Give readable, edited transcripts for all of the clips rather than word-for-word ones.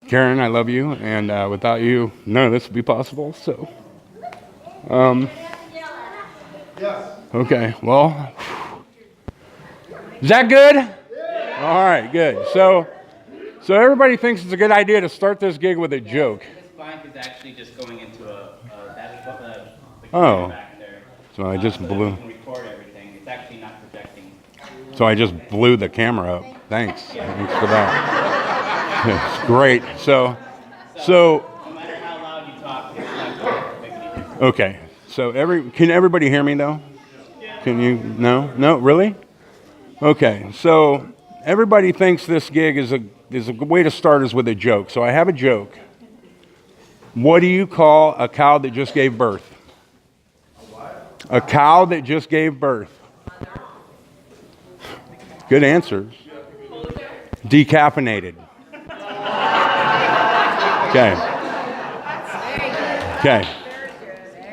Karen, I love you, and without you, none of this would be possible. So, um, okay, well, is that good? All right, good. So everybody thinks it's a good idea to start this gig with a joke. This mic is actually just going into the Oh, back there. so I just So that blew. we can record everything. It's actually not projecting. So I just blew the camera up. Thanks for that. It's great. So. No matter how loud you talk, it's not going to make any difference. Okay. So can everybody hear me though? Can you? No, really? Okay. So everybody thinks this gig is a way to start is with a joke. So I have a joke. What do you call a cow that just gave birth? A cow that just gave birth. Good answers. Decaffeinated. Okay.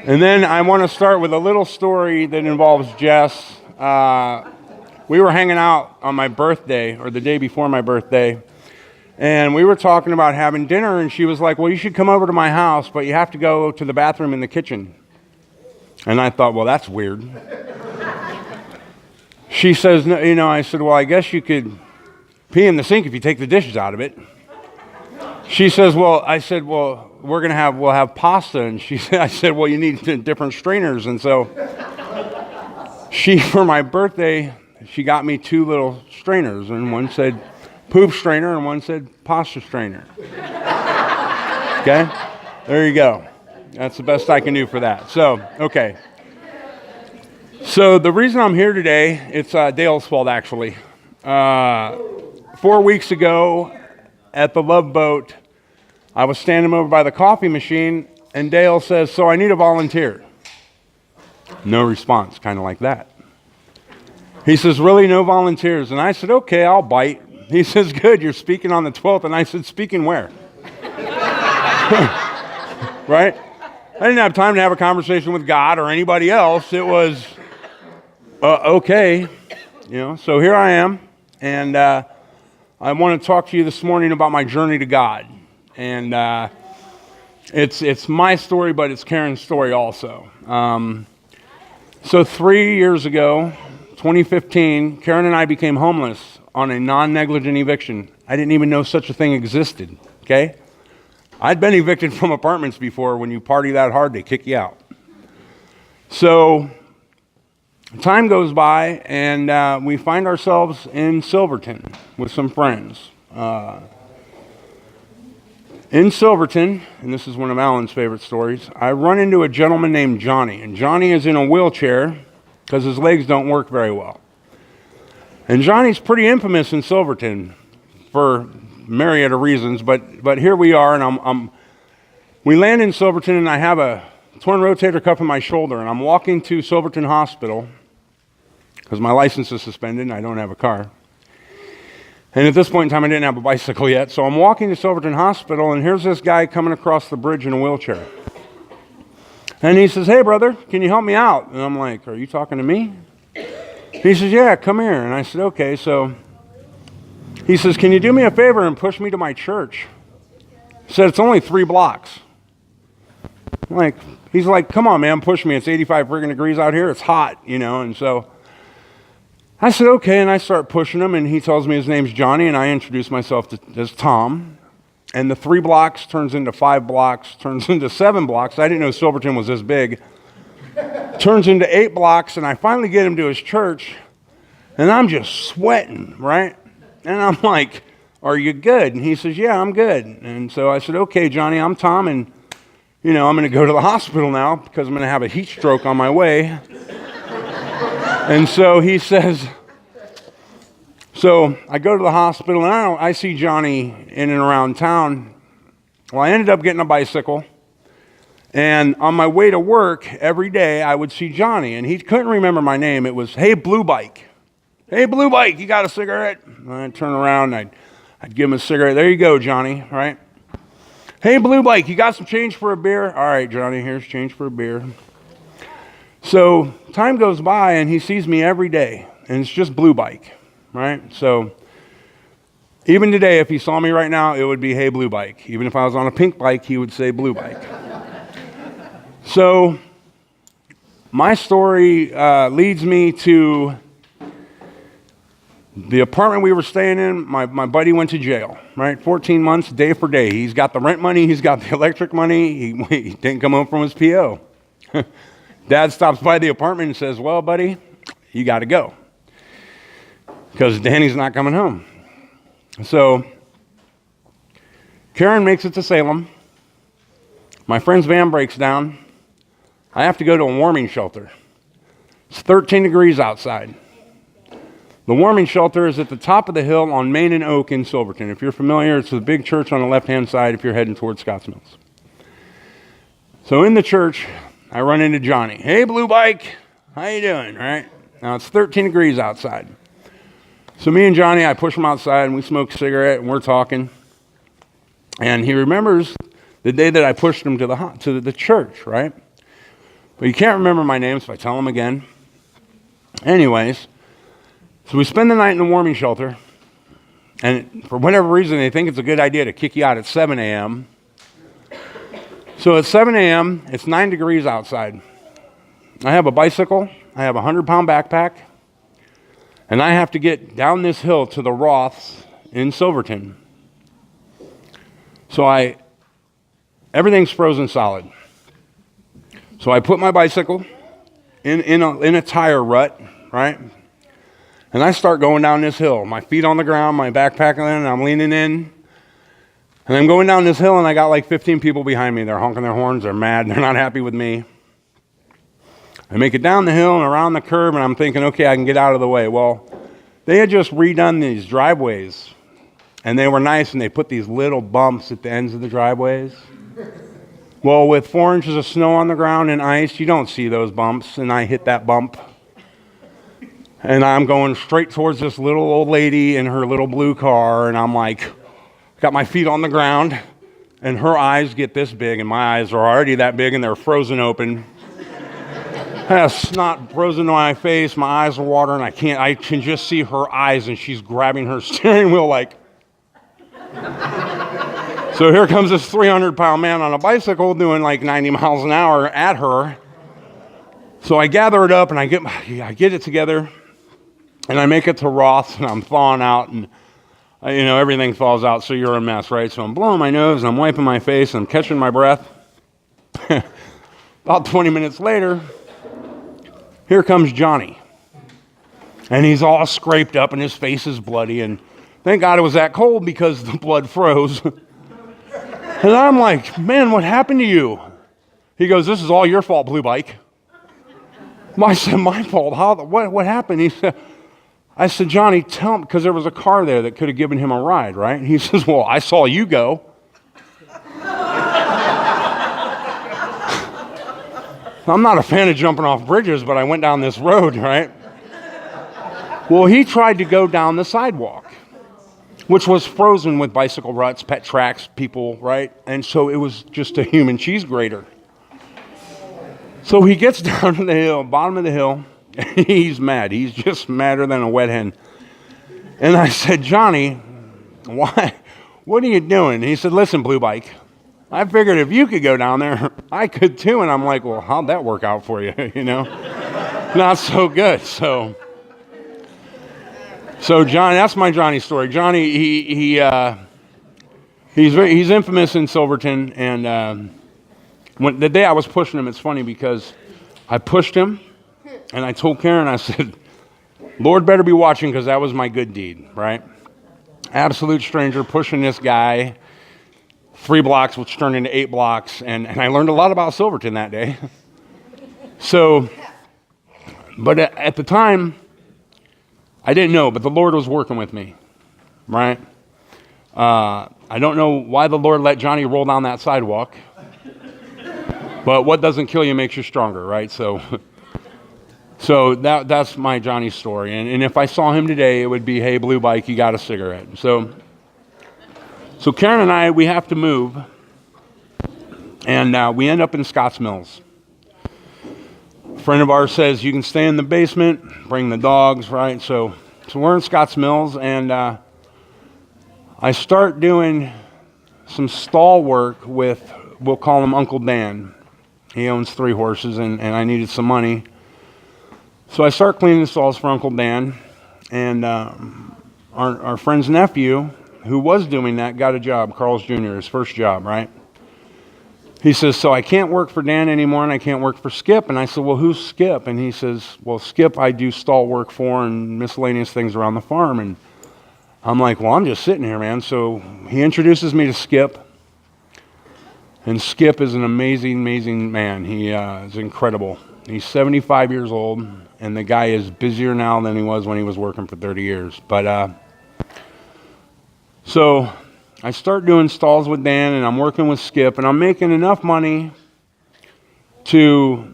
And then I want to start with a little story that involves Jess. We were hanging out on my birthday, or the day before my birthday, and we were talking about having dinner, and she was like, well, you should come over to my house, but you have to go to the bathroom in the kitchen. And I thought, well, that's weird. She says, no, I said, well, I guess you could pee in the sink if you take the dishes out of it. She says, I said, well, we'll have pasta. And I said, well, you need different strainers. And so for my birthday, she got me two little strainers, and one said poop strainer and one said pasta strainer. Okay? There you go. That's the best I can do for that. So, okay. So the reason I'm here today, it's Dale's fault actually. 4 weeks ago at the Love Boat, I was standing over by the coffee machine, and Dale says, so I need a volunteer. No response, kind of like that. He says, really, no volunteers? And I said, okay, I'll bite. He says, good, you're speaking on the 12th. And I said, speaking where? Right? I didn't have time to have a conversation with God or anybody else. It was, okay. So here I am, and I want to talk to you this morning about my journey to God. And it's my story, but it's Karen's story also. So 3 years ago, 2015, Karen and I became homeless on a non-negligent eviction. I didn't even know such a thing existed, okay? I'd been evicted from apartments before. When you party that hard, they kick you out. So time goes by, and we find ourselves in Silverton with some friends. In Silverton, and this is one of Alan's favorite stories, I run into a gentleman named Johnny, and Johnny is in a wheelchair because his legs don't work very well. And Johnny's pretty infamous in Silverton for myriad of reasons, but here we are, and we land in Silverton, and I have a torn rotator cuff in my shoulder, and I'm walking to Silverton Hospital because my license is suspended and I don't have a car. And at this point in time, I didn't have a bicycle yet, so I'm walking to Silverton Hospital, and here's this guy coming across the bridge in a wheelchair. And he says, hey, brother, can you help me out? And I'm like, are you talking to me? He says, yeah, come here. And I said, okay. So he says, can you do me a favor and push me to my church? He said, it's only 3 blocks. He's like, come on, man, push me. It's 85 friggin' degrees out here. It's hot, And so I said, okay, and I start pushing him, and he tells me his name's Johnny, and I introduce myself as Tom. And the 3 blocks turns into 5 blocks, turns into 7 blocks. I didn't know Silverton was this big. Turns into 8 blocks, and I finally get him to his church, and I'm just sweating, right? And I'm like, are you good? And he says, yeah, I'm good. And so I said, okay, Johnny, I'm Tom, and, I'm going to go to the hospital now because I'm going to have a heat stroke on my way. And so he says, so I go to the hospital, and I see Johnny in and around town. Well, I ended up getting a bicycle, and on my way to work every day, I would see Johnny, and he couldn't remember my name. It was, hey, Blue Bike. Hey, Blue Bike, you got a cigarette? And I'd turn around, and I'd give him a cigarette. There you go, Johnny, right? Hey, Blue Bike, you got some change for a beer? All right, Johnny, here's change for a beer. So time goes by, and he sees me every day, and it's just Blue Bike, right? So Even today, if he saw me right now, it would be, hey, blue bike. Even if I was on a pink bike, he would say blue bike. So my story leads me to the apartment we were staying in. My buddy went to jail, right? 14 months, day for day. He's got the rent money. He's got the electric money. He didn't come home from his PO. Dad stops by the apartment and says, well, buddy, you got to go because Danny's not coming home. So Karen makes it to Salem. My friend's van breaks down. I have to go to a warming shelter. It's 13 degrees outside. The warming shelter is at the top of the hill on Main and Oak in Silverton. If you're familiar, it's the big church on the left-hand side if you're heading towards Scotts Mills. So in the church, I run into Johnny. Hey, blue bike, how you doing, right? Now it's 13 degrees outside. So me and Johnny, I push him outside and we smoke a cigarette and we're talking. And he remembers the day that I pushed him to the church, right? But he can't remember my name, so I tell him again. Anyways, so we spend the night in the warming shelter. And for whatever reason, they think it's a good idea to kick you out at 7 a.m. So at 7 a.m., it's 9 degrees outside. I have a bicycle. I have a 100-pound backpack. And I have to get down this hill to the Roths in Silverton. So everything's frozen solid. So I put my bicycle in a tire rut, right? And I start going down this hill. My feet on the ground, my backpack in, and I'm leaning in. And I'm going down this hill, and I got like 15 people behind me. They're honking their horns. They're mad. They're not happy with me. I make it down the hill and around the curve, and I'm thinking, okay, I can get out of the way. Well, they had just redone these driveways, and they were nice, and they put these little bumps at the ends of the driveways. Well, with 4 inches of snow on the ground and ice, you don't see those bumps, and I hit that bump. And I'm going straight towards this little old lady in her little blue car, and I'm like, got my feet on the ground, and her eyes get this big, and my eyes are already that big, and they're frozen open. I have snot frozen to my face, my eyes are watering, I can just see her eyes, and she's grabbing her steering wheel like. So here comes this 300-pound man on a bicycle doing like 90 miles an hour at her. So I gather it up, and I get it together, and I make it to Roth, and I'm thawing out, and everything falls out, so you're a mess, right? So I'm blowing my nose, and I'm wiping my face, and I'm catching my breath. About 20 minutes later, here comes Johnny. And he's all scraped up, and his face is bloody, and thank God it was that cold because the blood froze. And I'm like, man, what happened to you? He goes, this is all your fault, blue bike. I said, my fault? How? What happened? I said, Johnny, tell him, because there was a car there that could have given him a ride, right? And he says, well, I saw you go. I'm not a fan of jumping off bridges, but I went down this road, right? Well, he tried to go down the sidewalk, which was frozen with bicycle ruts, pet tracks, people, right? And so it was just a human cheese grater. So he gets down to the hill, bottom of the hill, and he's mad. He's just madder than a wet hen. And I said, Johnny, why? What are you doing? And he said, listen, blue bike, I figured if you could go down there, I could too. And I'm like, well, how'd that work out for you? Not so good. So Johnny, that's my Johnny story. Johnny, he's infamous in Silverton. And when the day I was pushing him, it's funny because I pushed him, and I told Karen, I said, Lord better be watching because that was my good deed, right? Absolute stranger pushing this guy 3 blocks, which turned into 8 blocks, and I learned a lot about Silverton that day. So, but at the time, I didn't know, but the Lord was working with me, right? I don't know why the Lord let Johnny roll down that sidewalk, but what doesn't kill you makes you stronger, right? So that's my Johnny story. And if I saw him today, it would be, hey, blue bike, you got a cigarette. So Karen and I, we have to move, and we end up in Scotts Mills. A friend of ours says, you can stay in the basement, bring the dogs, right? So we're in Scotts Mills, and I start doing some stall work with, we'll call him Uncle Dan. He owns 3 horses, and I needed some money. So I start cleaning the stalls for Uncle Dan, and our friend's nephew, who was doing that, got a job, Carl's Jr., his first job, right? He says, so I can't work for Dan anymore, and I can't work for Skip. And I said, well, who's Skip? And he says, well, Skip I do stall work for and miscellaneous things around the farm. And I'm like, well, I'm just sitting here, man. So he introduces me to Skip. And Skip is an amazing, amazing man. He is incredible. He's 75 years old, and the guy is busier now than he was when he was working for 30 years. But so I start doing stalls with Dan, and I'm working with Skip, and I'm making enough money to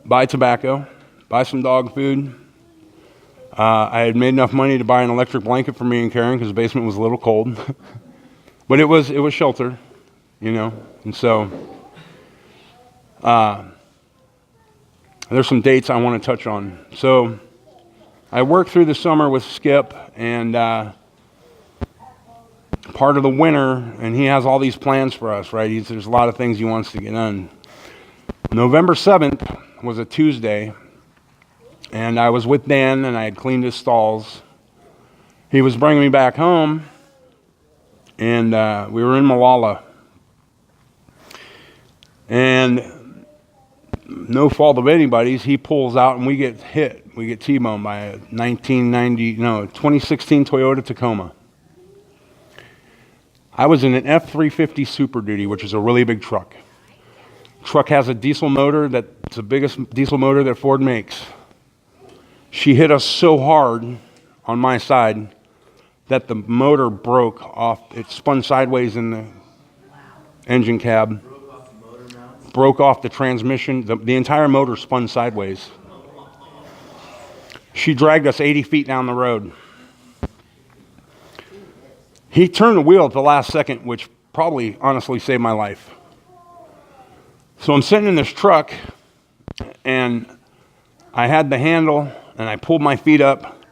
buy tobacco, buy some dog food. I had made enough money to buy an electric blanket for me and Karen because the basement was a little cold. But it was shelter, you know. And so there's some dates I want to touch on. So I worked through the summer with Skip, and part of the winter, and he has all these plans for us, right? There's a lot of things he wants to get done. November 7th was a Tuesday, and I was with Dan, and I had cleaned his stalls. He was bringing me back home, and we were in Malala. And no fault of anybody's, he pulls out, and we get hit. We get T-boned by a 2016 Toyota Tacoma. I was in an F-350 Super Duty, which is a really big truck. Truck has a diesel motor that's the biggest diesel motor that Ford makes. She hit us so hard on my side that the motor broke off. It spun sideways in the engine cab. Broke off the transmission. The entire motor spun sideways. She dragged us 80 feet down the road. He turned the wheel at the last second, which probably honestly saved my life. So I'm sitting in this truck, and I had the handle, and I pulled my feet up,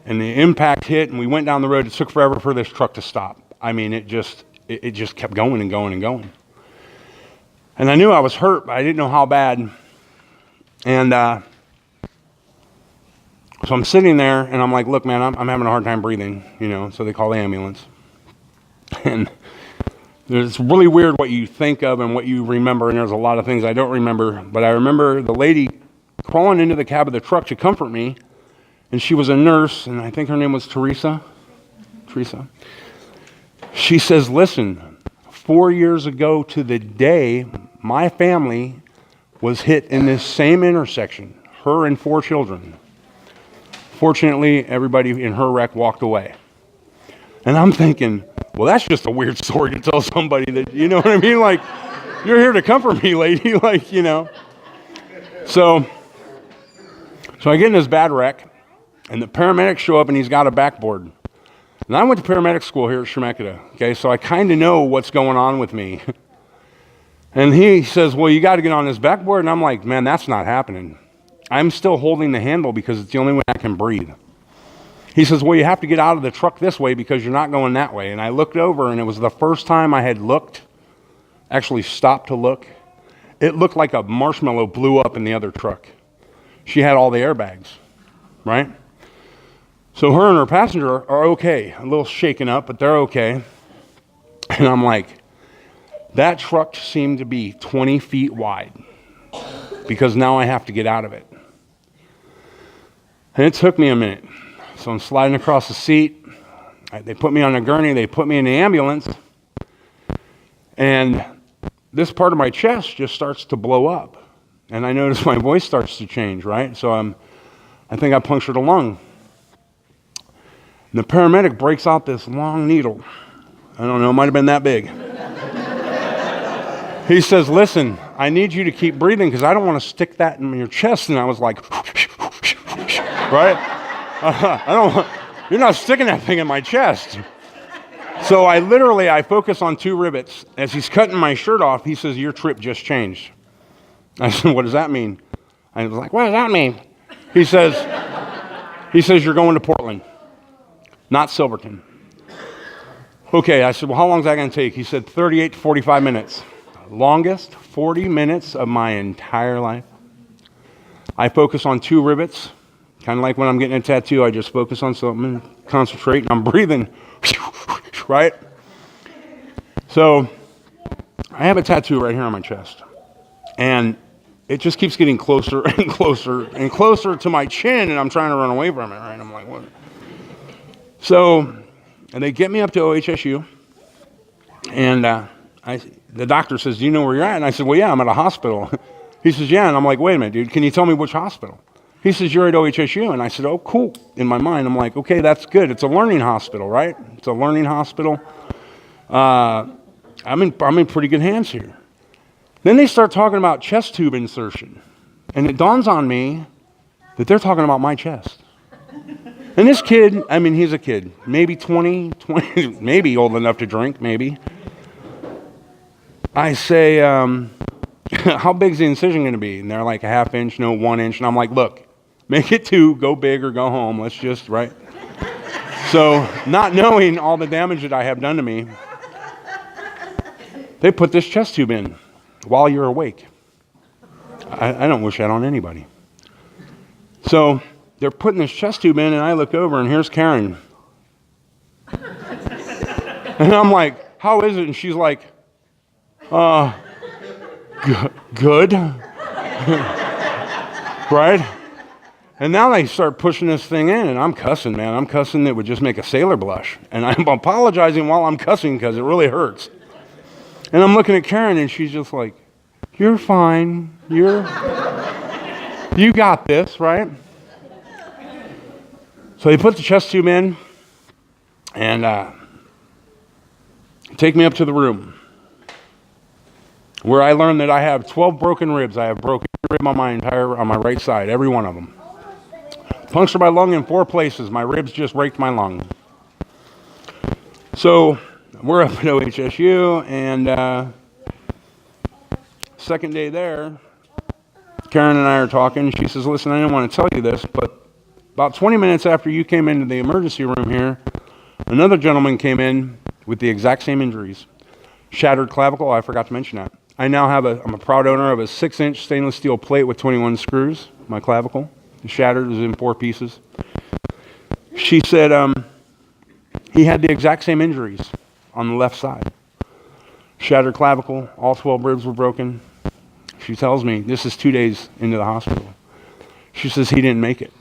and the impact hit, and we went down the road. It took forever for this truck to stop. I mean, it just kept going and going and going. And I knew I was hurt, but I didn't know how bad. And so I'm sitting there, and I'm like, look, man, I'm having a hard time breathing, you know, so they call the ambulance. And it's really weird what you think of and what you remember, and there's a lot of things I don't remember, but I remember the lady crawling into the cab of the truck to comfort me, and she was a nurse, and I think her name was Teresa. She says, listen, 4 years ago to the day, my family was hit in this same intersection, her and 4 children. Fortunately, everybody in her wreck walked away. And I'm thinking, well, that's just a weird story to tell somebody that, you know what I mean? Like, you're here to comfort me, lady, like, you know. So I get in this bad wreck, and the paramedics show up, and he's got a backboard. And I went to paramedic school here at Chemeketa, okay, so I kind of know what's going on with me. And he says, well, you got to get on this backboard. And I'm like, man, that's not happening. I'm still holding the handle because it's the only way I can breathe. He says, well, you have to get out of the truck this way because you're not going that way. And I looked over, and it was the first time I had actually stopped to look. It looked like a marshmallow blew up in the other truck. She had all the airbags, right? So her and her passenger are okay, a little shaken up, but they're okay. And I'm like, that truck seemed to be 20 feet wide because now I have to get out of it. And it took me a minute. So I'm sliding across the seat. They put me on a gurney. They put me in the ambulance. And this part of my chest just starts to blow up. And I notice my voice starts to change, right? So I think I punctured a lung. And the paramedic breaks out this long needle. I don't know, it might have been that big. He says, listen, I need you to keep breathing because I don't want to stick that in your chest. And I was like, right? You're not sticking that thing in my chest. So I focus on 2 rivets. As he's cutting my shirt off, he says, your trip just changed. I said, what does that mean? I was like, what does that mean? He says, you're going to Portland, not Silverton. Okay, I said, well, how long is that going to take? He said 38 to 45 minutes. Longest 40 minutes of my entire life. I focus on 2 rivets, kind of like when I'm getting a tattoo. I just focus on something and concentrate, and I'm breathing, right? So I have a tattoo right here on my chest, and it just keeps getting closer and closer and closer to my chin, and I'm trying to run away from it, right? I'm like, what? So, and they get me up to OHSU, and the doctor says, do you know where you're at? And I said, well, yeah, I'm at a hospital. He says, yeah. And I'm like, wait a minute, dude, can you tell me which hospital? He says, you're at OHSU. And I said, oh, cool. In my mind, I'm like, okay, that's good. It's a learning hospital, right? It's a learning hospital. I'm in pretty good hands here. Then they start talking about chest tube insertion. And it dawns on me that they're talking about my chest. And this kid, I mean, he's a kid, maybe 20, maybe old enough to drink, maybe. I say, how big's the incision going to be? And they're like a 1/2 inch, no 1 inch. And I'm like, look, make it 2, go big or go home. Let's just, right? So not knowing all the damage that I have done to me, they put this chest tube in while you're awake. I don't wish that on anybody. So they're putting this chest tube in, and I look over, and here's Karen. And I'm like, how is it? And she's like, good. Right? And now they start pushing this thing in, and I'm cussing, man. I'm cussing that would just make a sailor blush. And I'm apologizing while I'm cussing because it really hurts. And I'm looking at Karen, and she's just like, you're fine. You got this, right? So they put the chest tube in and take me up to the room where I learned that I have 12 broken ribs. I have broken rib on my right side, every one of them. Punctured my lung in 4 places. My ribs just raked my lung. So we're up at OHSU, and second day there, Karen and I are talking. She says, listen, I didn't want to tell you this, but about 20 minutes after you came into the emergency room here, another gentleman came in with the exact same injuries. Shattered clavicle, I forgot to mention that. I'm a proud owner of a 6-inch stainless steel plate with 21 screws, my clavicle. Shattered, it was in 4 pieces. She said he had the exact same injuries on the left side. Shattered clavicle, all 12 ribs were broken. She tells me, this is 2 days into the hospital. She says he didn't make it.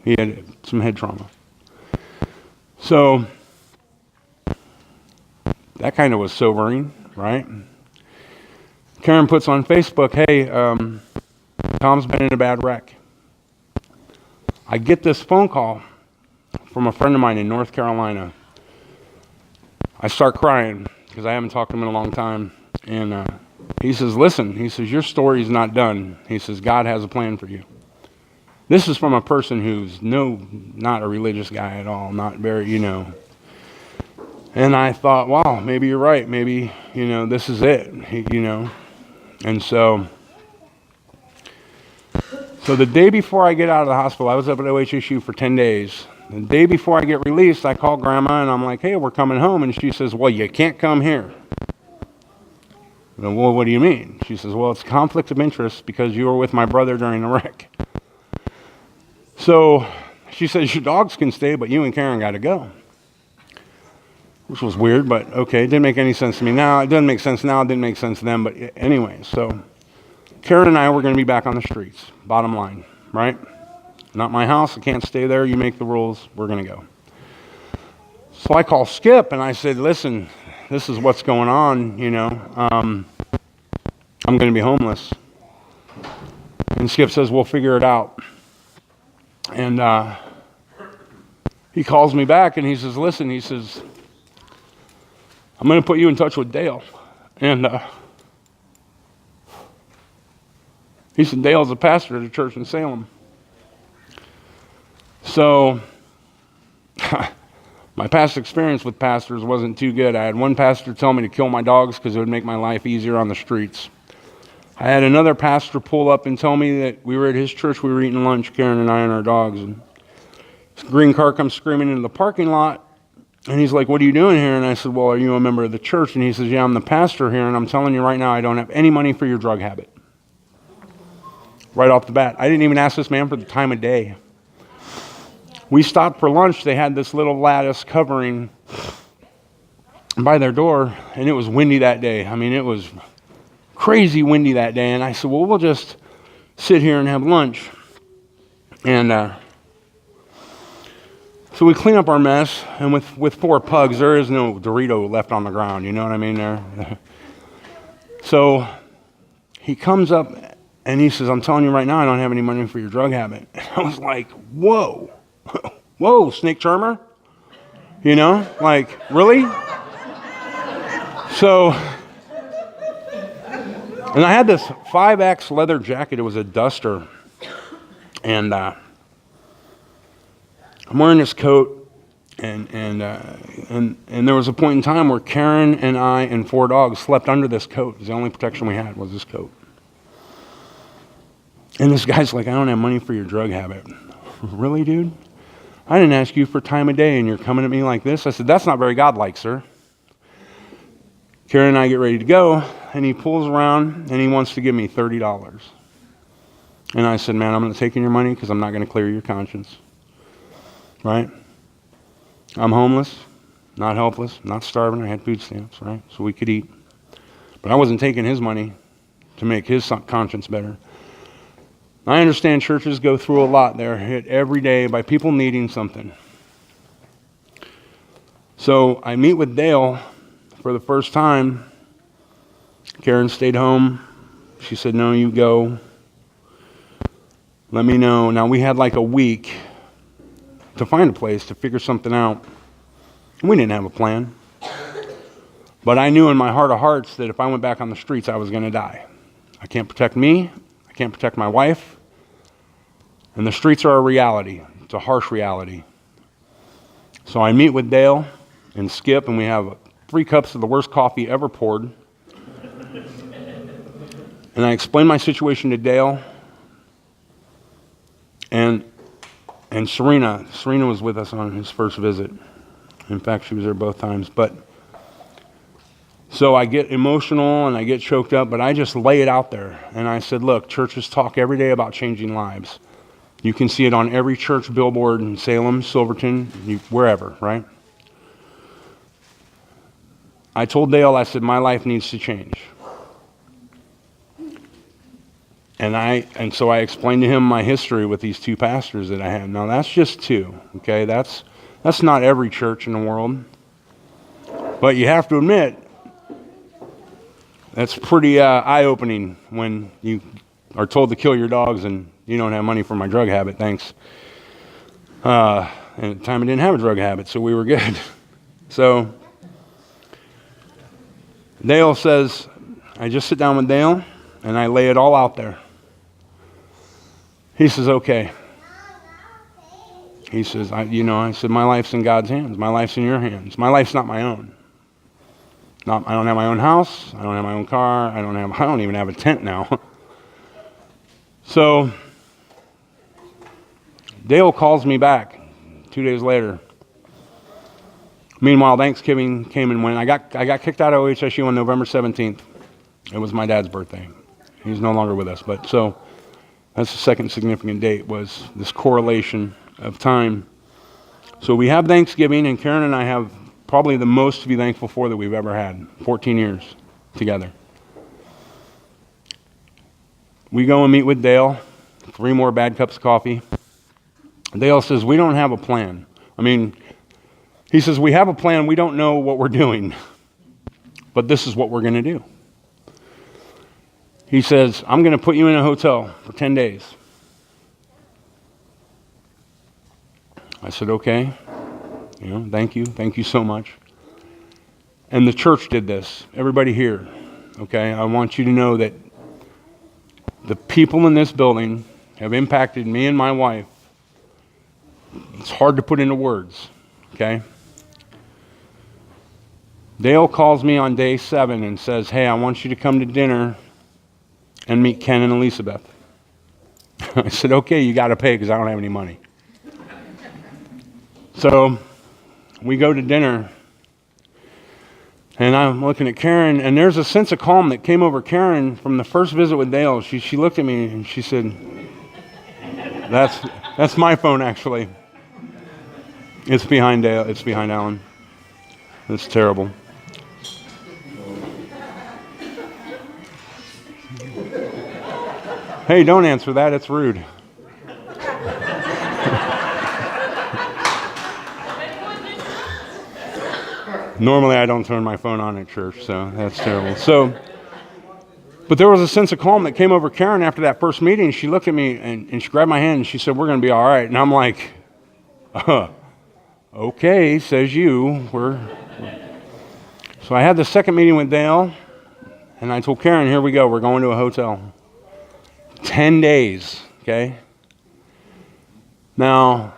He had some head trauma. So that kind of was sobering, right? Karen puts on Facebook, hey, Tom's been in a bad wreck. I get this phone call from a friend of mine in North Carolina. I start crying because I haven't talked to him in a long time. And he says, listen, he says, your story's not done. He says, God has a plan for you. This is from a person who's not a religious guy at all, not very, And I thought, wow, maybe you're right. Maybe, this is it, And so the day before I get out of the hospital, I was up at OHSU for 10 days. The day before I get released, I call Grandma, and I'm like, hey, we're coming home. And she says, well, you can't come here. Well, what do you mean? She says, well, it's conflict of interest because you were with my brother during the wreck. So she says, your dogs can stay, but you and Karen got to go. Which was weird, but okay. It didn't make any sense to me now. It doesn't make sense now. It didn't make sense then. But anyway, so Karen and I were going to be back on the streets. Bottom line, right? Not my house. I can't stay there. You make the rules. We're going to go. So I call Skip, and I said, listen, this is what's going on, I'm going to be homeless. And Skip says, we'll figure it out. And he calls me back, and he says, listen, he says, I'm going to put you in touch with Dale. And he said, Dale's a pastor at a church in Salem. So my past experience with pastors wasn't too good. I had one pastor tell me to kill my dogs because it would make my life easier on the streets. I had another pastor pull up and tell me that we were at his church, we were eating lunch, Karen and I and our dogs. And this green car comes screaming into the parking lot, And he's like, what are you doing here? And I said, well, are you a member of the church? And he says, yeah, I'm the pastor here, and I'm telling you right now, I don't have any money for your drug habit. Right off the bat. I didn't even ask this man for the time of day. We stopped for lunch. They had this little lattice covering by their door, and it was windy that day. I mean, it was crazy windy that day. And I said, well, we'll just sit here and have lunch. And so we clean up our mess, and with 4 pugs, there is no Dorito left on the ground. You know what I mean? There. So he comes up, and he says, I'm telling you right now, I don't have any money for your drug habit. And I was like, whoa. Whoa, snake charmer? You know, like, really? So, and I had this 5X leather jacket. It was a duster. And I'm wearing this coat. And there was a point in time where Karen and I and 4 dogs slept under this coat. It was the only protection we had was this coat. And this guy's like, I don't have money for your drug habit. Really, dude? I didn't ask you for time of day, and you're coming at me like this? I said, that's not very godlike, sir. Karen and I get ready to go, and he pulls around, and he wants to give me $30. And I said, man, I'm not taking your money because I'm not going to clear your conscience. Right? I'm homeless, not helpless, not starving. I had food stamps, right? So we could eat. But I wasn't taking his money to make his conscience better. I understand churches go through a lot. They're hit every day by people needing something. So I meet with Dale for the first time. Karen stayed home. She said, no, you go. Let me know. Now, we had like a week to find a place to figure something out. We didn't have a plan. But I knew in my heart of hearts that if I went back on the streets, I was going to die. I can't protect me. I can't protect my wife. And the streets are a reality. It's a harsh reality. So I meet with Dale and Skip, and we have 3 cups of the worst coffee ever poured. And I explain my situation to Dale. And Serena was with us on his first visit. In fact, she was there both times. But so I get emotional and I get choked up, but I just lay it out there. And I said, look, churches talk every day about changing lives. You can see it on every church billboard in Salem, Silverton, wherever, right? I told Dale, I said, my life needs to change. And so I explained to him my history with these 2 pastors that I had. Now that's just 2, okay? That's not every church in the world. But you have to admit, that's pretty eye-opening when you are told to kill your dogs and you don't have money for my drug habit, thanks. And at the time I didn't have a drug habit, so we were good. So Dale says, I just sit down with Dale and I lay it all out there. He says, okay. He says, I said, my life's in God's hands. My life's in your hands. My life's not my own. I don't have my own house. I don't have my own car. I don't even have a tent now. So Dale calls me back 2 days later. Meanwhile, Thanksgiving came and went. I got kicked out of OHSU on November 17th. It was my dad's birthday. He's no longer with us, but so that's the second significant date, was this correlation of time. So we have Thanksgiving, and Karen and I have probably the most to be thankful for that we've ever had, 14 years together. We go and meet with Dale, 3 more bad cups of coffee. Dale says, we don't have a plan. He says, we have a plan, we don't know what we're doing, but this is what we're going to do. He says, I'm going to put you in a hotel for 10 days. I said, okay. Thank you so much. And the church did this. Everybody here, okay? I want you to know that the people in this building have impacted me and my wife. It's hard to put into words, okay? Dale calls me on day 7 and says, hey, I want you to come to dinner and meet Ken and Elizabeth. I said, okay, you got to pay because I don't have any money. So we go to dinner, and I'm looking at Karen, and there's a sense of calm that came over Karen from the first visit with Dale. She looked at me and she said, that's my phone, actually. It's behind Dale. It's behind Alan. It's terrible. Hey, don't answer that. It's rude. Normally, I don't turn my phone on at church, so that's terrible. But there was a sense of calm that came over Karen after that first meeting. She looked at me and she grabbed my hand and she said, "We're going to be all right." And I'm like, okay, says you. So I had the second meeting with Dale, and I told Karen, here we go. We're going to a hotel. 10 days, okay? Now,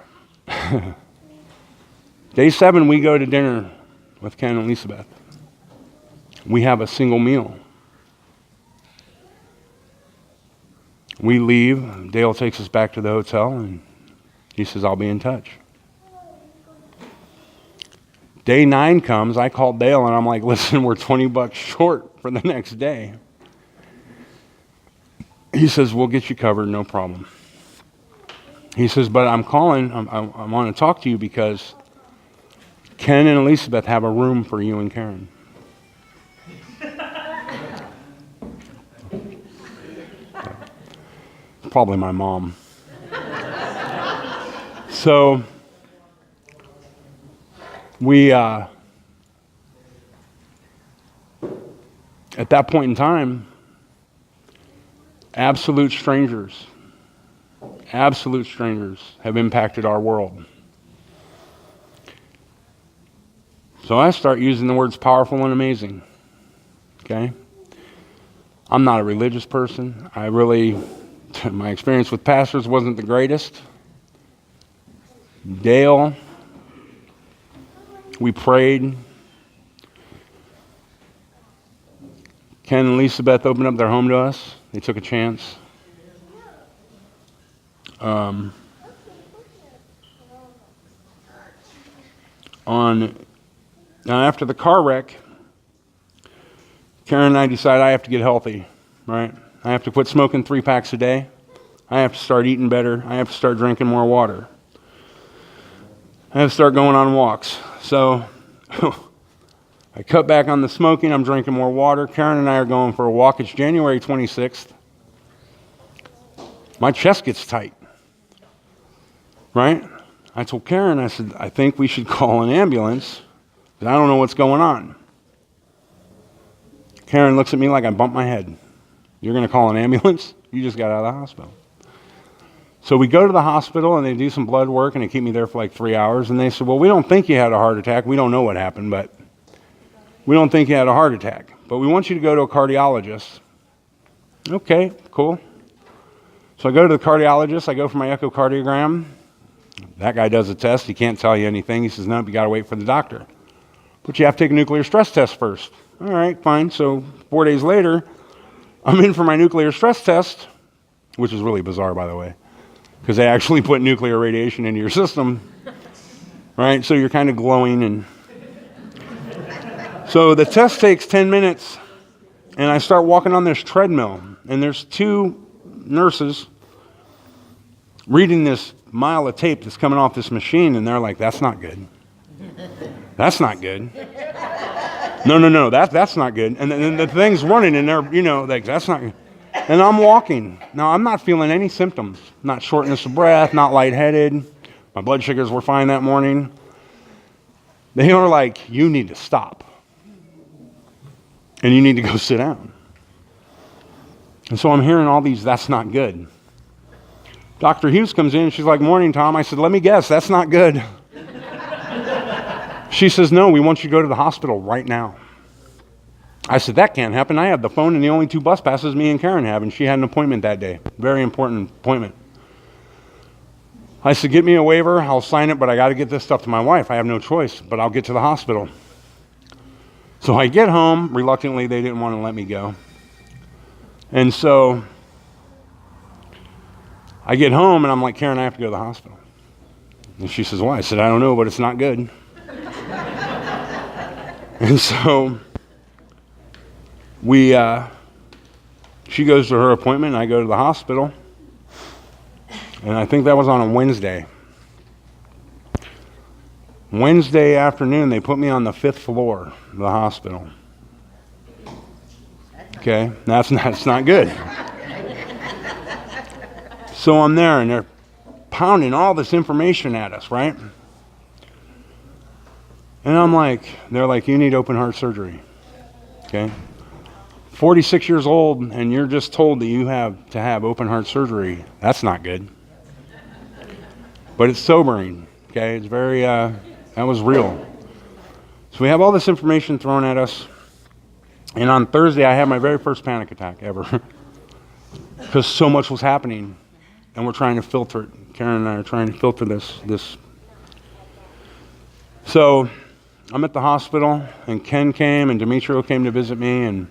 day 7, we go to dinner with Ken and Elizabeth. We have a single meal. We leave. Dale takes us back to the hotel, and he says, "I'll be in touch." Day 9 comes. I called Dale, and I'm like, "Listen, we're $20 short for the next day." He says, "We'll get you covered, no problem." He says, "But I'm calling. I want to talk to you because Ken and Elizabeth have a room for you and Karen." Probably my mom. So we, at that point in time, absolute strangers have impacted our world. So I start using the words powerful and amazing, okay? I'm not a religious person. My experience with pastors wasn't the greatest. Dale, we prayed. Ken and Elizabeth opened up their home to us. They took a chance. Now after the car wreck, Karen and I decided I have to get healthy, right? I have to quit smoking 3 packs a day. I have to start eating better. I have to start drinking more water. I have to start going on walks. So I cut back on the smoking. I'm drinking more water. Karen and I are going for a walk. It's January 26th. My chest gets tight, right? I told Karen, I said, "I think we should call an ambulance because I don't know what's going on." Karen looks at me like I bumped my head. "You're going to call an ambulance? You just got out of the hospital." So we go to the hospital, and they do some blood work, and they keep me there for like 3 hours. And they said, "Well, we don't think you had a heart attack. We don't know what happened, but we don't think you had a heart attack. But we want you to go to a cardiologist." Okay, cool. So I go to the cardiologist. I go for my echocardiogram. That guy does a test. He can't tell you anything. He says, "No, you got to wait for the doctor. But you have to take a nuclear stress test first." All right, fine. So 4 days later, I'm in for my nuclear stress test, which is really bizarre, by the way, because they actually put nuclear radiation into your system, right? So you're kind of glowing. And so the test takes 10 minutes, and I start walking on this treadmill, and there's 2 nurses reading this mile of tape that's coming off this machine, and they're like, "That's not good. That's not good. No, that's not good." And then the thing's running, and they're, like, "That's not good." And I'm walking. Now, I'm not feeling any symptoms. Not shortness of breath, not lightheaded. My blood sugars were fine that morning. They were like, "You need to stop. And you need to go sit down." And so I'm hearing all these, "That's not good." Dr. Hughes comes in, and she's like, "Morning, Tom." I said, "Let me guess, that's not good." She says, "No, we want you to go to the hospital right now." I said, "That can't happen. I have the phone and the only 2 bus passes me and Karen have," and she had an appointment that day. Very important appointment. I said, "Get me a waiver. I'll sign it, but I got to get this stuff to my wife. I have no choice, but I'll get to the hospital." So I get home. Reluctantly, they didn't want to let me go. And so I get home, and I'm like, "Karen, I have to go to the hospital." And she says, "Why?" I said, "I don't know, but it's not good." And so she goes to her appointment, and I go to the hospital. And I think that was on a Wednesday. Wednesday afternoon, they put me on the 5th floor of the hospital. Okay, that's not good. So I'm there, and they're pounding all this information at us, right? And I'm like, they're like, you need open heart surgery. Okay? 46 years old, and you're just told that you have to have open heart surgery. That's not good. But it's sobering. Okay? It's very, that was real. So we have all this information thrown at us. And on Thursday, I had my very first panic attack ever. Because so much was happening. And we're trying to filter it. Karen and I are trying to filter this. So I'm at the hospital, and Ken came, and Demetrio came to visit me, and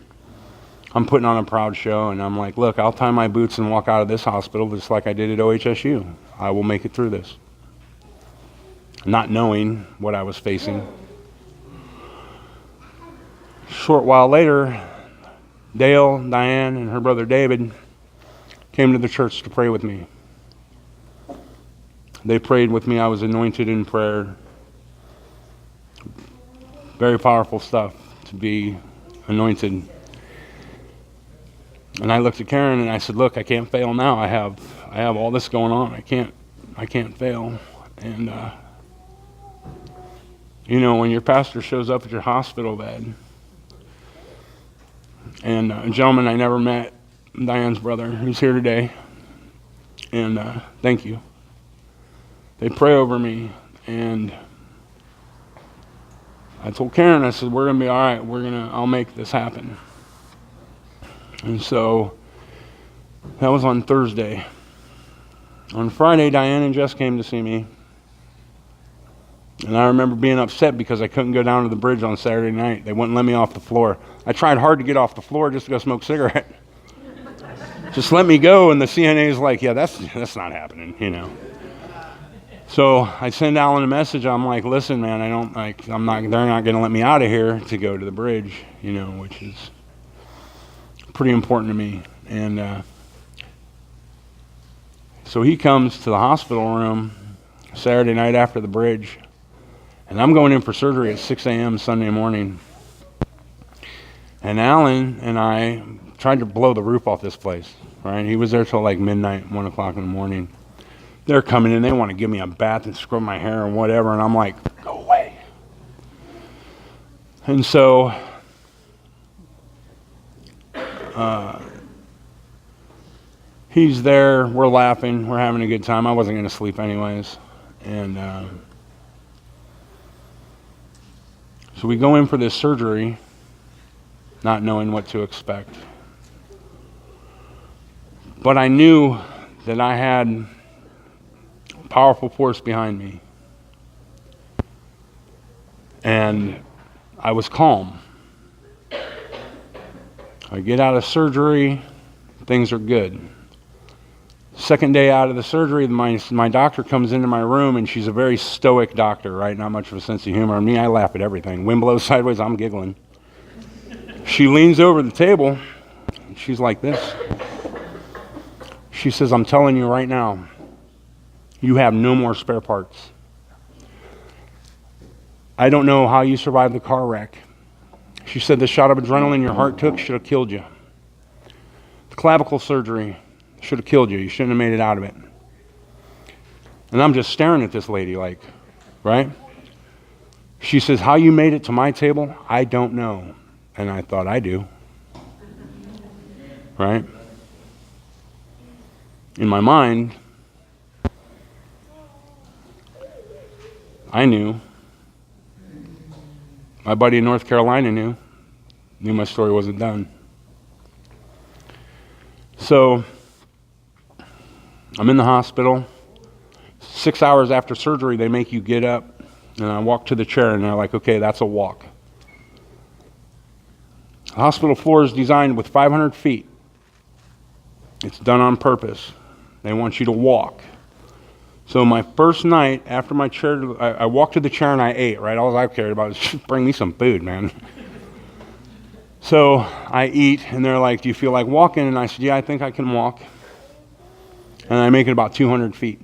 I'm putting on a proud show, and I'm like, look, I'll tie my boots and walk out of this hospital just like I did at OHSU. I will make it through this. Not knowing what I was facing. Short while later, Dale, Diane, and her brother David came to the church to pray with me. They prayed with me. I was anointed in prayer. Very powerful stuff to be anointed. And I looked at Karen and I said, look, I can't fail now. I have all this going on. I can't fail. And you know, when your pastor shows up at your hospital bed, and a gentleman I never met, Diane's brother, who's here today, and thank you. They pray over me, and I told Karen, I said, we're going to be all right. I'll make this happen. And so that was on Thursday. On Friday, Diane and Jess came to see me. And I remember being upset because I couldn't go down to the bridge on Saturday night. They wouldn't let me off the floor. I tried hard to get off the floor just to go smoke a cigarette. Just let me go, and the CNA's like, yeah, that's not happening, you know. So I send Alan a message. I'm like, listen, man, they're not going to let me out of here to go to the bridge, you know, which is pretty important to me. And so he comes to the hospital room Saturday night after the bridge, and I'm going in for surgery at 6 a.m. Sunday morning. And Alan and I tried to blow the roof off this place, right? He was there till like midnight, 1 o'clock in the morning. They're coming in, they want to give me a bath and scrub my hair and whatever, and I'm like, go away. And so he's there, we're laughing, we're having a good time. I wasn't going to sleep anyways. And so we go in for this surgery, not knowing what to expect. But I knew that I had powerful force behind me. And I was calm. I get out of surgery, things are good. Second day out of the surgery, my doctor comes into my room, and she's a very stoic doctor, right? Not much of a sense of humor. Me, I laugh at everything. Wind blows sideways, I'm giggling. She leans over the table, and she's like this. She says, I'm telling you right now, you have no more spare parts. I don't know how you survived the car wreck. She said the shot of adrenaline your heart took should have killed you. The clavicle surgery should have killed you. You shouldn't have made it out of it. And I'm just staring at this lady like, right? She says, how you made it to my table, I don't know. And I thought, I do. Right? In my mind, I knew. My buddy in North Carolina knew my story wasn't done. So I'm in the hospital. 6 hours after surgery, they make you get up, and I walk to the chair, and they're like, okay, that's a walk. The hospital floor is designed with 500 feet. It's done on purpose. They want you to walk. So my first night after my chair, I walked to the chair and I ate, right? All I cared about was just bring me some food, man. So I eat, and they're like, do you feel like walking? And I said, yeah, I think I can walk. And I make it about 200 feet.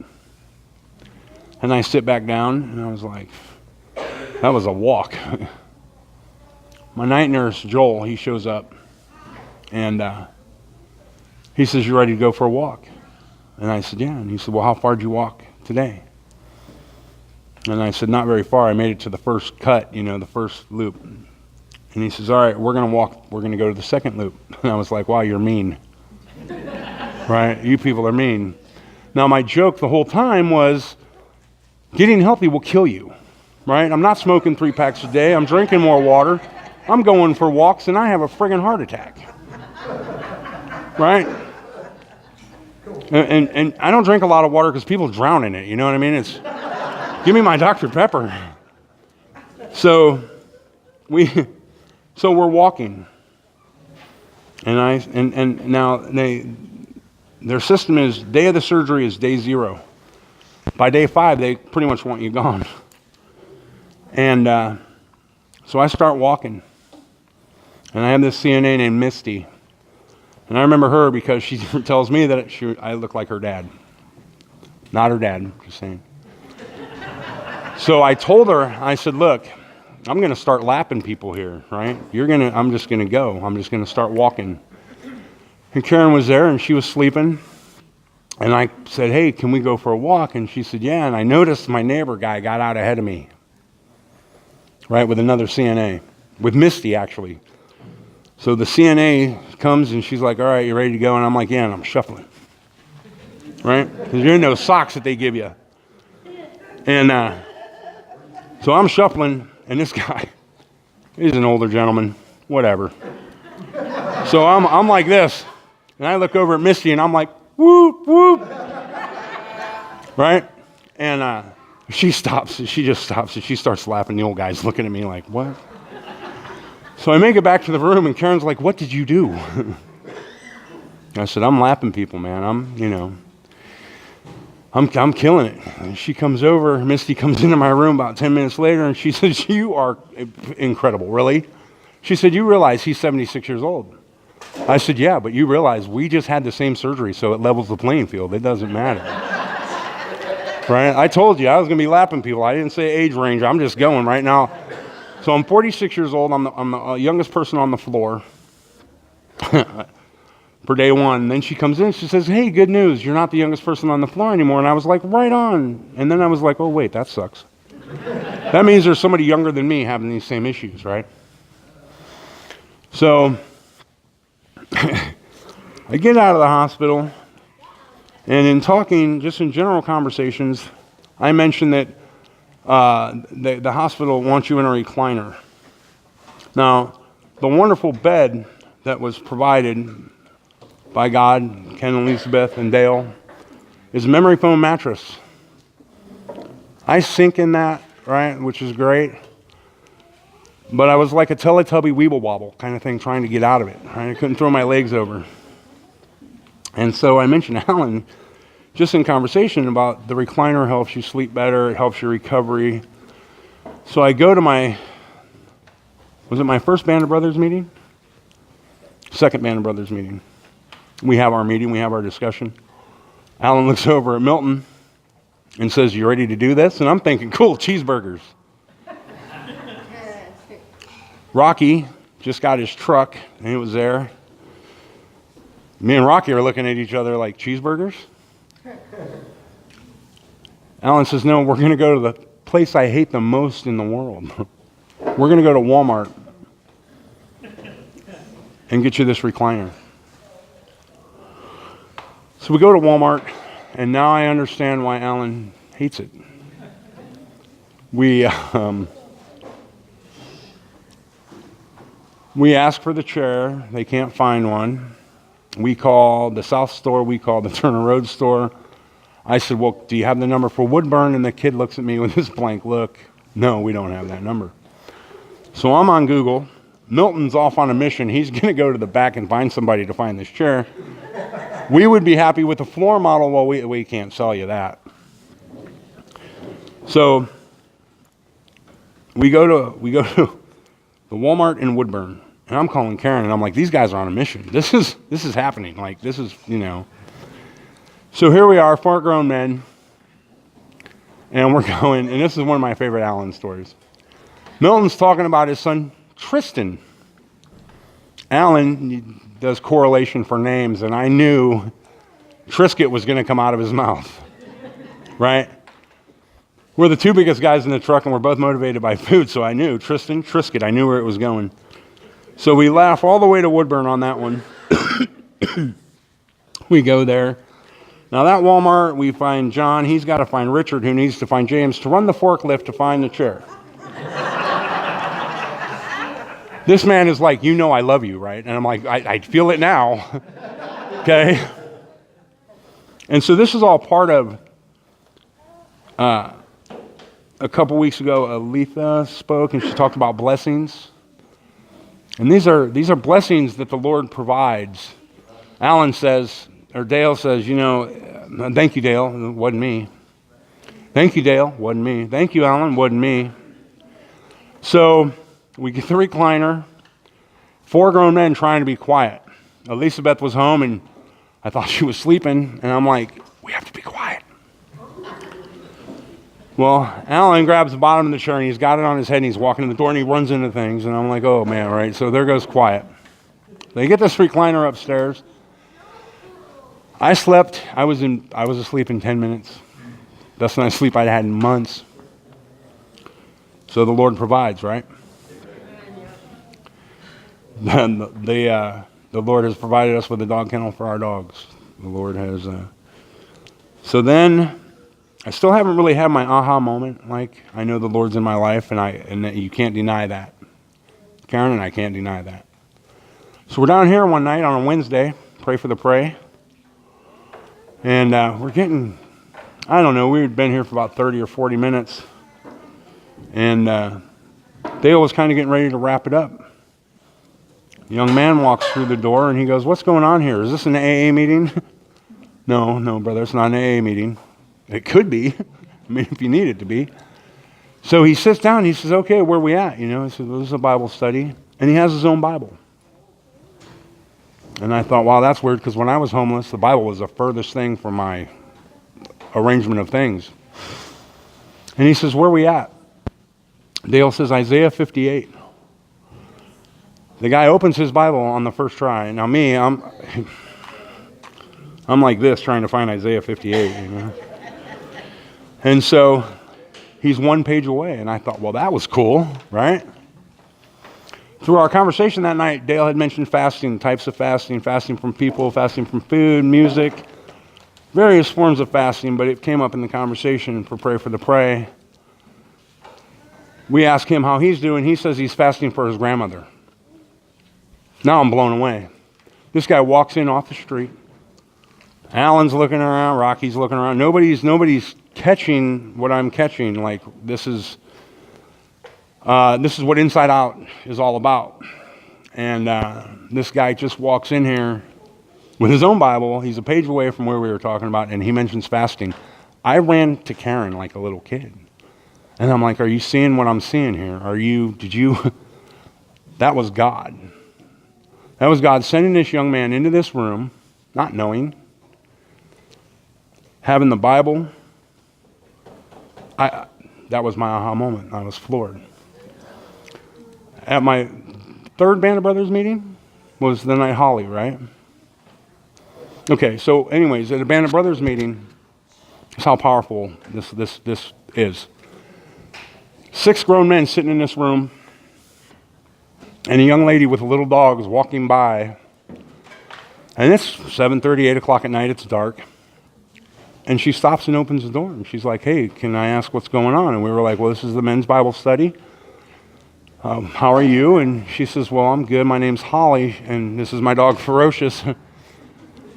And I sit back down, and I was like, that was a walk. My night nurse, Joel, he shows up, and he says, you ready to go for a walk? And I said, yeah. And he said, well, how far did you walk today? And I said, not very far. I made it to the first cut, the first loop. And he says, all right, we're going to go to the second loop. And I was like, wow, you're mean. Right? You people are mean. Now, my joke the whole time was, getting healthy will kill you. Right? I'm not smoking 3 packs a day. I'm drinking more water. I'm going for walks, and I have a friggin' heart attack. Right? And I don't drink a lot of water because people drown in it. You know what I mean? It's, give me my Dr. Pepper. So we're walking, and now their system is day of the surgery is day 0. By day 5, they pretty much want you gone. And so I start walking, and I have this CNA named Misty, and I remember her because she tells me that I look like her dad. Not her dad, just saying. So I told her, I said, look, I'm going to start lapping people here, right? I'm just going to go. I'm just going to start walking. And Karen was there, and she was sleeping. And I said, hey, can we go for a walk? And she said, yeah. And I noticed my neighbor guy got out ahead of me, right, with another CNA, with Misty, actually. So the CNA comes, and she's like, all right, you ready to go? And I'm like, yeah, and I'm shuffling, right? Because you're in those socks that they give you. And so I'm shuffling. And this guy, he's an older gentleman, whatever. So I'm like this, and I look over at Misty, and I'm like, whoop, whoop, right? And she stops, and she just stops, and she starts laughing. The old guy's looking at me like, what? So I make it back to the room, and Karen's like, what did you do? I said, I'm lapping people, man. I'm killing it. And she comes over, Misty comes into my room about 10 minutes later, and she says, you are incredible, really? She said, you realize he's 76 years old. I said, yeah, but you realize we just had the same surgery, so it levels the playing field. It doesn't matter. Right? I told you I was going to be lapping people. I didn't say age range. I'm just going right now. So I'm 46 years old. I'm the youngest person on the floor. For day 1. And then she comes in, she says, hey, good news, you're not the youngest person on the floor anymore. And I was like, right on. And then I was like, oh, wait, that sucks. That means there's somebody younger than me having these same issues, right? So I get out of the hospital, and in talking, just in general conversations, I mentioned that the hospital wants you in a recliner. Now, the wonderful bed that was provided by God, Ken, Elizabeth, and Dale, is a memory foam mattress. I sink in that, right, which is great. But I was like a Teletubby Weeble Wobble kind of thing trying to get out of it. Right? I couldn't throw my legs over. And so I mentioned Alan, just in conversation about the recliner helps you sleep better, it helps your recovery. So I go to was it my first Band of Brothers meeting? Second Band of Brothers meeting. We have our meeting, we have our discussion. Alan looks over at Milton and says, you ready to do this? And I'm thinking, cool, cheeseburgers. Rocky just got his truck, and it was there. Me and Rocky are looking at each other like, cheeseburgers? Alan says, no, we're going to go to the place I hate the most in the world. We're going to go to Walmart and get you this recliner. So we go to Walmart, and now I understand why Alan hates it. We ask for the chair. They can't find one. We call the South store. We call the Turner Road store. I said, well, do you have the number for Woodburn? And the kid looks at me with this blank look. No, we don't have that number. So I'm on Google. Milton's off on a mission. He's going to go to the back and find somebody to find this chair. We would be happy with the floor model. Well, we can't sell you that. So we go to the Walmart in Woodburn, and I'm calling Karen, and I'm like, these guys are on a mission. This is happening. Like, this is, So here we are, 4 grown men, and we're going, and this is one of my favorite Alan stories. Milton's talking about his son, Tristan. Alan does correlation for names, and I knew Trisket was going to come out of his mouth, right? We're the 2 biggest guys in the truck, and we're both motivated by food, so I knew Tristan, Trisket, I knew where it was going. So we laugh all the way to Woodburn on that one. We go there. Now that Walmart, we find John. He's got to find Richard, who needs to find James to run the forklift to find the chair. This man is like, I love you, right? And I'm like, I feel it now. Okay? And so this is all part of, a couple weeks ago, Aletha spoke, and she talked about blessings. And these are blessings that the Lord provides. Alan says, or Dale says, thank you, Dale. It wasn't me. Thank you, Dale. Wasn't me. Thank you, Alan. Wasn't me. So we get the recliner, 4 grown men trying to be quiet. Elizabeth was home, and I thought she was sleeping, and I'm like, we have to be quiet. Well, Alan grabs the bottom of the chair, and he's got it on his head, and he's walking in the door, and he runs into things, and I'm like, oh, man, right? So there goes quiet. They get this recliner upstairs. I slept. I was asleep in 10 minutes. Best night's sleep I'd had in months. So the Lord provides, right? Then the Lord has provided us with a dog kennel for our dogs. The Lord has. So then, I still haven't really had my aha moment. Like, I know the Lord's in my life, and you can't deny that. Karen and I can't deny that. So we're down here one night on a Wednesday, pray for the pray, and we're getting, I don't know, we had been here for about 30 or 40 minutes, and Dale was kind of getting ready to wrap it up. A young man walks through the door, and he goes, what's going on here? Is this an AA meeting? No, brother, it's not an AA meeting. It could be. I mean, if you need it to be. So he sits down, and he says, okay, where are we at? He says, this is a Bible study, and he has his own Bible. And I thought, wow, that's weird, because when I was homeless, the Bible was the furthest thing from my arrangement of things. And he says, where are we at? Dale says, Isaiah 58. The guy opens his Bible on the first try. Now me, I'm like this, trying to find Isaiah 58, And so he's 1 page away, and I thought, well, that was cool, right? Through our conversation that night, Dale had mentioned fasting, types of fasting, fasting from people, fasting from food, music, various forms of fasting, but it came up in the conversation for Pray for the Pray. We asked him how he's doing. He says he's fasting for his grandmother. Now I'm blown away. This guy walks in off the street. Alan's looking around, Rocky's looking around. Nobody's catching what I'm catching. Like, this is what Inside Out is all about. And this guy just walks in here with his own Bible. He's a page away from where we were talking about, and he mentions fasting. I ran to Karen like a little kid. And I'm like, are you seeing what I'm seeing here? That was God. That was God sending this young man into this room, not knowing, having the Bible. That was my aha moment. I was floored. At my 3rd Band of Brothers meeting was the night Holly, right? Okay, so anyways, at a Band of Brothers meeting, that's how powerful this is. 6 grown men sitting in this room, and a young lady with a little dog is walking by, and it's 7:30, 8 o'clock at night, it's dark, and she stops and opens the door, and she's like, hey, can I ask what's going on? And we were like, well, this is the men's Bible study. How are you? And she says, well, I'm good. My name's Holly, and this is my dog, Ferocious.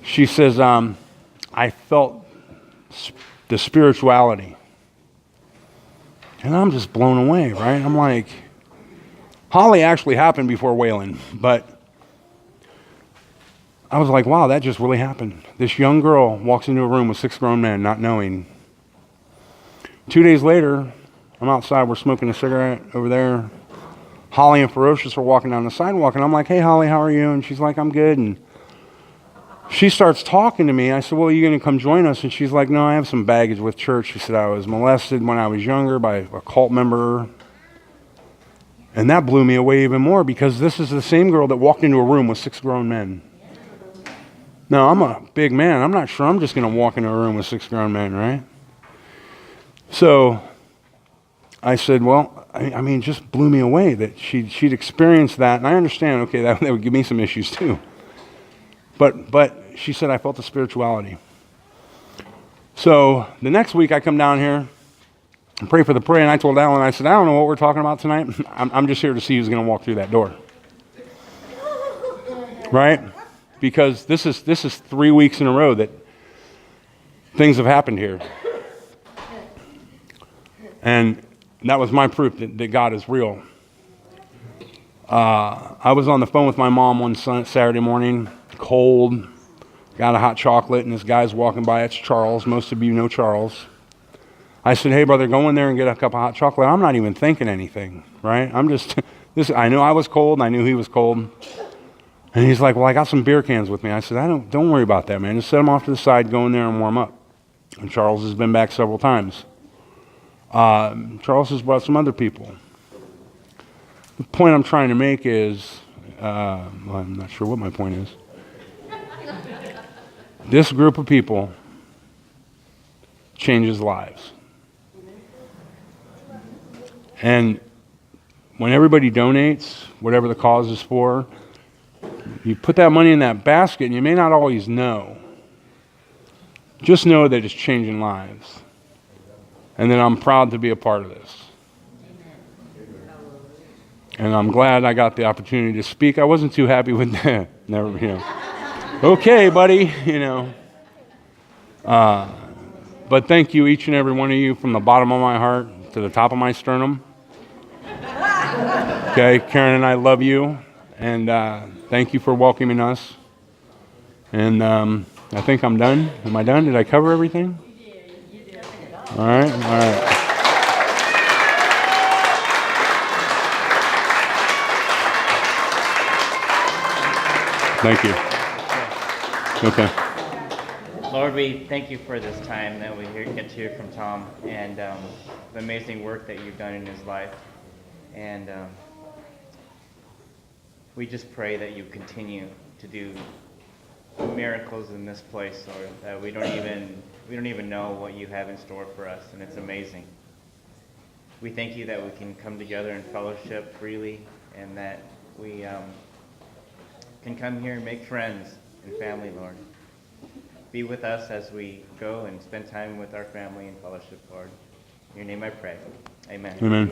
She says, I felt the spirituality. And I'm just blown away, right? I'm like, Holly actually happened before Waylon, but I was like, wow, that just really happened. This young girl walks into a room with 6 grown men, not knowing, 2 days later, I'm outside, we're smoking a cigarette over there. Holly and Ferocious are walking down the sidewalk, and I'm like, hey, Holly, how are you? And she's like, I'm good. And she starts talking to me. I said, well, are you going to come join us? And she's like, no, I have some baggage with church. She said, I was molested when I was younger by a cult member. And that blew me away even more, because this is the same girl that walked into a room with 6 grown men. Now, I'm a big man. I'm not sure I'm just going to walk into a room with 6 grown men, right? So I said, well, I mean, it just blew me away that she'd experienced that. And I understand, okay, that would give me some issues too. But she said, I felt the spirituality. So the next week I come down here and pray for the prayer, and I told Alan, I said, I don't know what we're talking about tonight. I'm just here to see who's going to walk through that door. Right? Because this is 3 weeks in a row that things have happened here. And that was my proof that God is real. I was on the phone with my mom one Saturday morning, cold, got a hot chocolate, and this guy's walking by. It's Charles. Most of you know Charles. I said, hey, brother, go in there and get a cup of hot chocolate. I'm not even thinking anything, right? I'm just, I knew I was cold, and I knew he was cold. And he's like, well, I got some beer cans with me. I said, don't worry about that, man. Just set them off to the side, go in there and warm up. And Charles has been back several times. Charles has brought some other people. The point I'm trying to make is, well, I'm not sure what my point is. This group of people changes lives. And when everybody donates, whatever the cause is for, you put that money in that basket, and you may not always know. Just know that it's changing lives. And then I'm proud to be a part of this. And I'm glad I got the opportunity to speak. I wasn't too happy with that. Never, okay, buddy, But thank you, each and every one of you, from the bottom of my heart to the top of my sternum. Okay, Karen and I love you. And thank you for welcoming us. And I think I'm done. Am I done? Did I cover everything? You did. All right. Thank you. Okay. Lord, we thank you for this time that we get to hear from Tom and the amazing work that you've done in his life. And we just pray that you continue to do miracles in this place, Lord, that we don't even know what you have in store for us, and it's amazing. We thank you that we can come together and fellowship freely, and that we can come here and make friends and family, Lord. Be with us as we go and spend time with our family and fellowship, Lord. In your name I pray. Amen. Amen.